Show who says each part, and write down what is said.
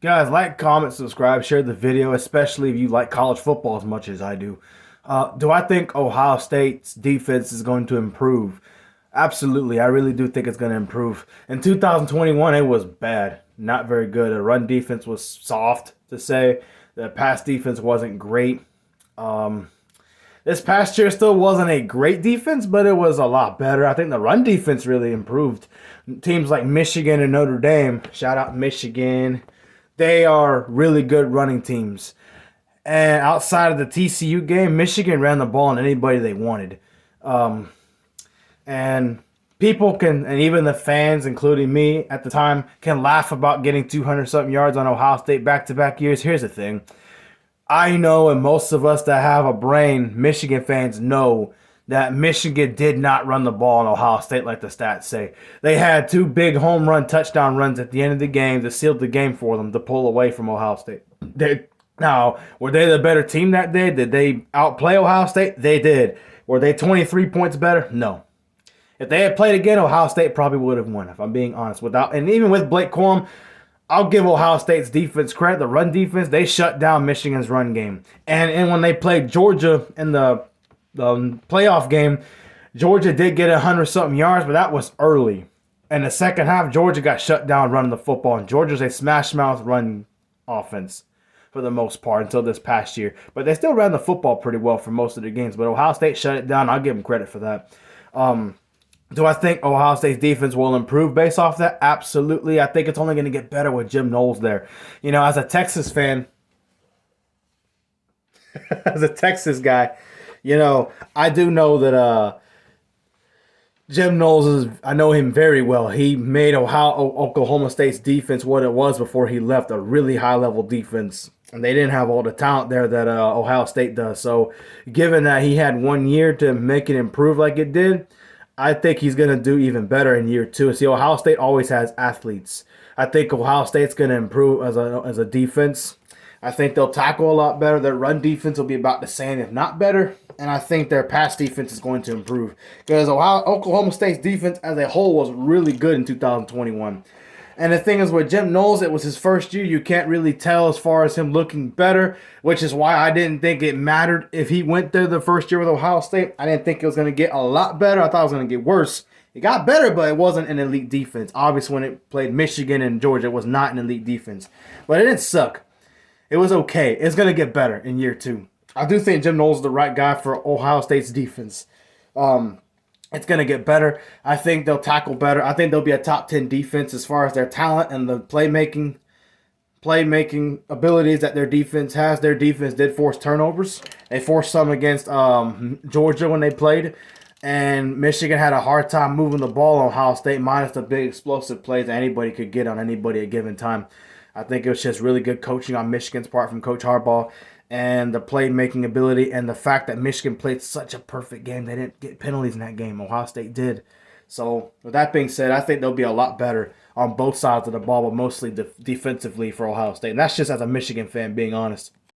Speaker 1: Guys, like, comment, subscribe, share the video, especially if you like college football as much as I do. Do I think Ohio State's defense is going to improve? Absolutely. I really do think it's going to improve. In 2021, it was bad. Not very good. The run defense was soft, to say. The pass defense wasn't great. Um, this past year still wasn't a great defense, but it was a lot better. I think the run defense really improved. Teams like Michigan and Notre Dame, shout out Michigan, they are really good running teams. And outside of the TCU game, Michigan ran the ball on anybody they wanted. Um, and people can, and even the fans, including me at the time, can laugh about getting 200 something yards on Ohio State back to back years. Here's the thing, I know, and most of us that have a brain, Michigan fans know that Michigan did not run the ball on Ohio State like the stats say. They had two big home run touchdown runs at the end of the game that sealed the game for them to pull away from Ohio State. Now, were they the better team that day? Did they outplay Ohio State? They did. Were they 23 points better? No. If they had played again, Ohio State probably would have won, if I'm being honest. And even with Blake Corum, I'll give Ohio State's defense credit. The run defense, they shut down Michigan's run game. And when they played Georgia in the playoff game, Georgia did get 100-something yards, but that was early. In the second half, Georgia got shut down running the football, and Georgia's a smash-mouth run offense for the most part until this past year. But they still ran the football pretty well for most of the games. But Ohio State shut it down. I'll give them credit for that. Do I think Ohio State's defense will improve based off that? Absolutely. I think it's only going to get better with Jim Knowles there. You know, as a Texas fan, as a Texas guy, I do know that Jim Knowles I know him very well. He made Oklahoma State's defense what it was before he left, a really high level defense. And they didn't have all the talent there that Ohio State does. So, given that he had 1 year to make it improve like it did, I think he's going to do even better in year two. See, Ohio State always has athletes. I think Ohio State's going to improve as a defense. I think they'll tackle a lot better. Their run defense will be about the same, if not better. And I think their pass defense is going to improve. Because Oklahoma State's defense as a whole was really good in 2021. And the thing is, with Jim Knowles, it was his first year. You can't really tell as far as him looking better, which is why I didn't think it mattered if he went there the first year with Ohio State. I didn't think it was going to get a lot better. I thought it was going to get worse. It got better, but it wasn't an elite defense. Obviously, when it played Michigan and Georgia, it was not an elite defense. But it didn't suck. It was okay. It's going to get better in year two. I do think Jim Knowles is the right guy for Ohio State's defense. It's going to get better. I think they'll tackle better. I think they'll be a top 10 defense as far as their talent and the playmaking abilities that their defense has. Their defense did force turnovers. They forced some against Georgia when they played. And Michigan had a hard time moving the ball on Ohio State, minus the big explosive plays that anybody could get on anybody at a given time. I think it was just really good coaching on Michigan's part from Coach Harbaugh, and the playmaking ability, and the fact that Michigan played such a perfect game. They didn't get penalties in that game. Ohio State did. So, with that being said, I think they'll be a lot better on both sides of the ball, but mostly defensively for Ohio State. And that's just as a Michigan fan, being honest.